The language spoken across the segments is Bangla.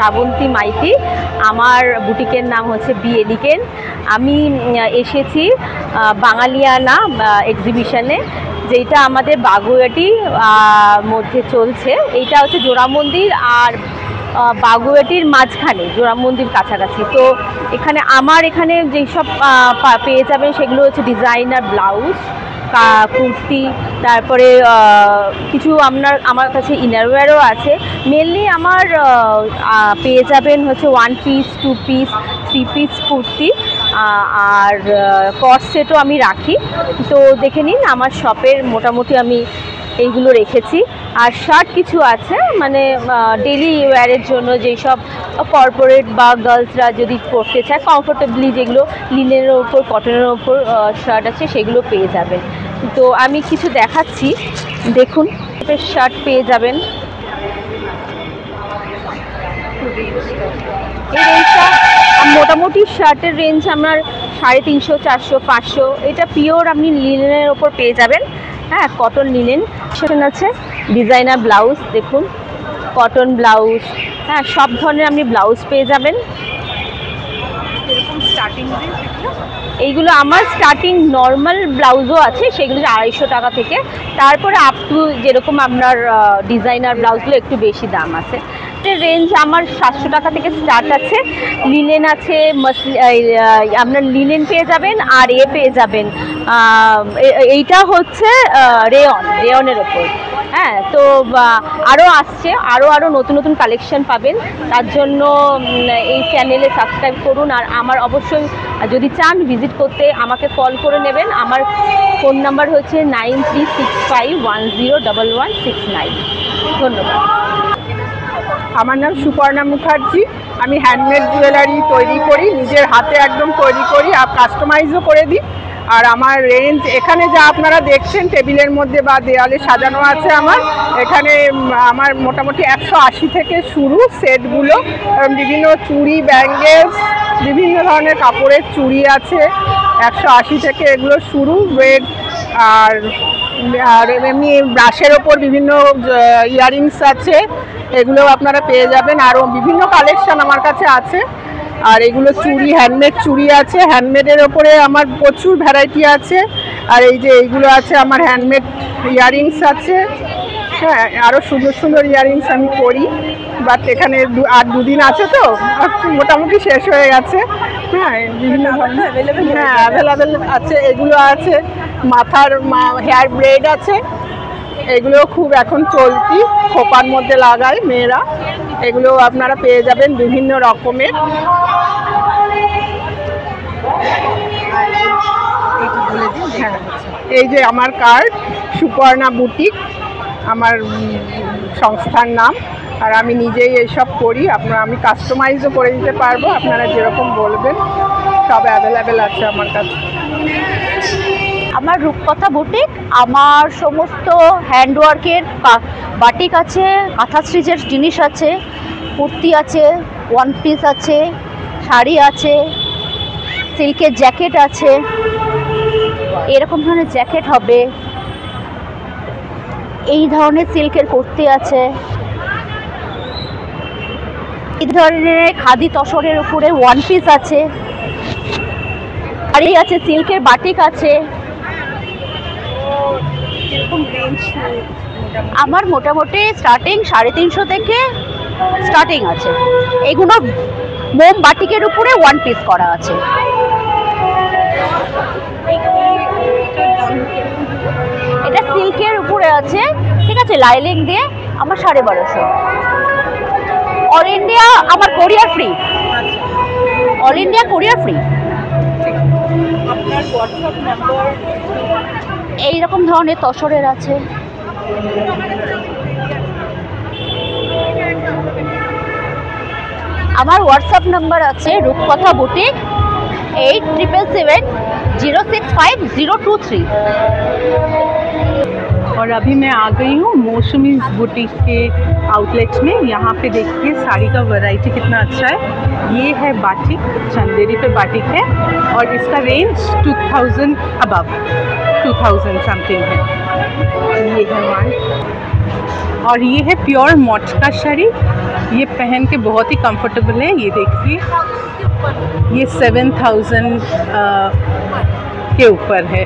শ্রাবন্তী মাইতি। আমার বুটিকের নাম হচ্ছে বি এলিগেন্ট। আমি এসেছি বাঙালিয়ানা এক্সিবিশনে, যেটা আমাদের বাগুইআটি মধ্যে চলছে। এইটা হচ্ছে জোড়া মন্দির আর বাগুইআটির মাঝখানে, জোড়া মন্দির কাছাকাছি। তো এখানে এখানে যেসব পেয়ে যাবেন সেগুলো হচ্ছে ডিজাইনার ব্লাউজ, কুর্তি, তারপরে কিছু আমার কাছে ইনারওয়্যারও আছে। মেনলি আমার পেয়ে যাবেন হচ্ছে 1 পিস, 2 পিস, 3 পিস কুর্তি, আর কট সেটও আমি রাখি। তো দেখে নিন আমার শপের মোটামুটি আমি এইগুলো রেখেছি। আর শার্ট কিছু আছে, মানে ডেলি ওয়্যারের জন্য যেসব কর্পোরেট বা গার্লসরা যদি পরতে চায় কমফোর্টেবলি, যেগুলো লিনেনের ওপর, কটনের ওপর শার্ট আছে, সেগুলো পেয়ে যাবেন। তো আমি কিছু দেখাচ্ছি, দেখুন। শার্ট পেয়ে যাবেন। এই রেঞ্জটা মোটামুটি শার্টের রেঞ্জ আমার 350, 400, 500। এটা পিওর আপনি লিনেনের ওপর পেয়ে যাবেন। হ্যাঁ, কটন লিনেন সেখানে আছে। ডিজাইনার ব্লাউজ দেখুন, কটন ব্লাউজ, হ্যাঁ, সব ধরনের আপনি ব্লাউজ পেয়ে যাবেন। এইগুলো আমার স্টার্টিং নর্মাল ব্লাউজও আছে, সেগুলো 250 টাকা থেকে, তারপরে আপ টু যেরকম আপনার ডিজাইনার ব্লাউজগুলো একটু বেশি দাম আছে। রেঞ্জ আমার 700 টাকা থেকে স্টার্ট আছে। লিনেন আছে, আপনার লিনেন পেয়ে যাবেন, আর পেয়ে যাবেন, এইটা হচ্ছে রেয়নের ওপর। হ্যাঁ, তো আরও আসছে, আরও নতুন নতুন কালেকশন পাবেন। তার জন্য এই চ্যানেলে সাবস্ক্রাইব করুন। আর আমার অবশ্যই যদি চান ভিজিট করতে, আমাকে কল করে নেবেন। আমার ফোন নাম্বার হচ্ছে 9365101169। ধন্যবাদ। আমার নাম সুপর্ণা মুখার্জি। আমি হ্যান্ডমেড জুয়েলারি তৈরি করি, নিজের হাতে একদম তৈরি করি, আর কাস্টমাইজও করে দিই। আর আমার রেঞ্জ এখানে যা আপনারা দেখছেন টেবিলের মধ্যে বা দেয়ালে সাজানো আছে, আমার মোটামুটি 180 থেকে শুরু সেটগুলো। বিভিন্ন চুড়ি, ব্যাঙ্গেলস, বিভিন্ন ধরনের কাপড়ের চুড়ি আছে, 180 থেকে এগুলো শুরু। ওয়েট আর এমনি ব্রাশের ওপর বিভিন্ন ইয়াররিংস আছে, এগুলো আপনারা পেয়ে যাবেন। আরও বিভিন্ন কালেকশন আমার কাছে আছে। আর এগুলো চুড়ি, হ্যান্ডমেড চুড়ি আছে, হ্যান্ডমেডের ওপরে আমার প্রচুর ভ্যারাইটি আছে। আর এই যে এইগুলো আছে আমার হ্যান্ডমেড ইয়াররিংস আছে। হ্যাঁ, আরও সুন্দর সুন্দর ইয়াররিংস আমি করি, বাট এখানে আর 2 দিন আছে, তো মোটামুটি শেষ হয়ে গেছে। হ্যাঁ, বিভিন্ন ধরনের অ্যাভেলেবেল আছে। এগুলো আছে, মাথার হেয়ার ব্রেড আছে, এগুলো খুব এখন চলতি, খোপার মধ্যে লাগায় মেয়েরা। এগুলো আপনারা পেয়ে যাবেন বিভিন্ন রকমের। এই যে আমার কার্ড, সুপর্ণা বুটিক আমার সংস্থার নাম। আর আমি নিজেই এইসব করি। আমি কাস্টমাইজও করে দিতে পারবো, আপনারা যেরকম বলবেন সব অ্যাভেলেবেল আছে আমার কাছে। আমার রূপকথা বুটিক, আমার সমস্ত হ্যান্ডওয়ার্কের বাটিক আছে, কাঁথা স্টিচের জিনিস আছে, কুর্তি আছে, 1 পিস আছে, শাড়ি আছে, সিল্কের জ্যাকেট আছে, এরকম ধরনের জ্যাকেট হবে, এই ধরনের সিল্কের কুর্তি আছে, এই ধরনের খাদি তসরের উপরে 1 পিস আছে, শাড়ি আছে, সিল্কের বাটিক আছে। আমার মোটামুটি স্টার্টিং 350 থেকে স্টার্টিং আছে। এগুলো মোম বাটিকের উপরে 1 পিস করা আছে। এটা সিল্কের উপরে আছে, ঠিক আছে, লাইলিং দিয়ে। আমার 1250। অল ইন্ডিয়া আমার কোরিয়ার ফ্রি, অল ইন্ডিয়া কোরিয়ার ফ্রি। আপনার হোয়াটসঅ্যাপ নাম্বার? এইরকম ধরনের তসরের আছে। আমার হোয়াটসঅ্যাপ নাম্বার আছে রূপকথা বুটিক 8777065023। और अभी मैं आ गई हूँ मौसमी बुटीक के आउटलेट में। यहाँ पे देखिए साड़ी का वैरायटी कितना अच्छा है। ये है बाटिक, चंदेरी पे बाटिक है, और इसका रेंज 2000 अबव। 2000 समथिंग है। ये है वन, और ये है प्योर मटका साड़ी। ये पहन के बहुत ही कंफर्टेबल है। ये देखिए, ये 7000 के ऊपर है।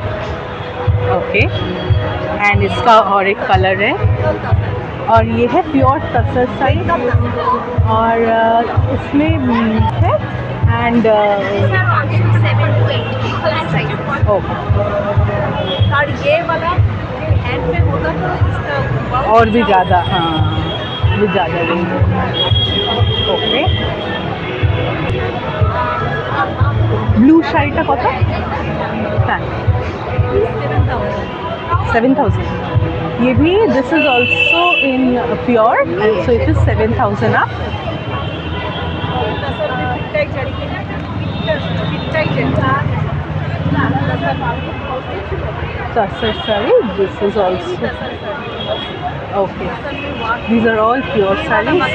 ओके, एंड इसका और एक कलर है। और ये है प्योर तसर साड़ी, और इसमें है एंड और ये वाला हैंड में होगा तो इसका और भी ज़्यादा, हाँ भी ज़्यादा लेंगे। ओके, ब्लू শাড়িটা কত? হ্যাঁ 7000। ये भी, this is also in pure and so it is 7000 up. Tasar saree, this is also okay. These are all pure sarees.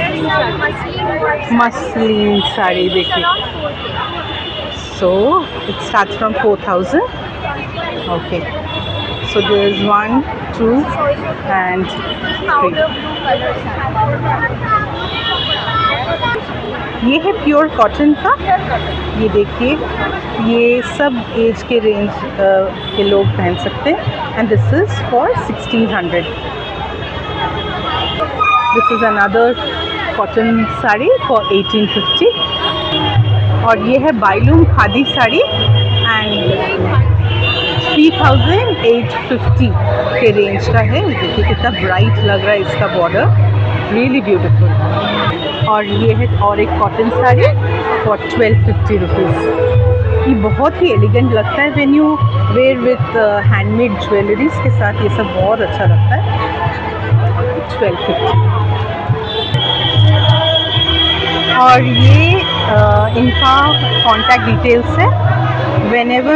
Muslin saree, देखिए। So it starts from 4000. Okay. So there is 1, 2 and 3. ये है प्योर कॉटन का। ये देखिए, ये सब एज के रेंज के लोग पहन सकते हैं, and this is for 1600। This is another cotton sari for 1850। और ये है बायलूम खादी साड़ी, एंड 3850 के रेंज का है। देखिए कितना ब्राइट लग रहा है इसका बॉर्डर, रियली ब्यूटीफुल। और ये है और एक कॉटन साड़ी फॉर 1250 रुपीज़। ये बहुत ही एलिगेंट लगता है when you wear with handmade jewelleries के साथ, ये सब बहुत अच्छा लगता है। 1250। और ये इनका कॉन्टैक्ट डिटेल्स है। whenever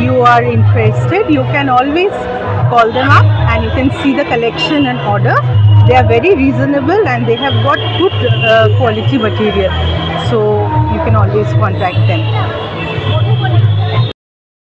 you are interested, you can always call them up and you can see the collection and order. They are very reasonable and they have got good quality material, so you can always contact them.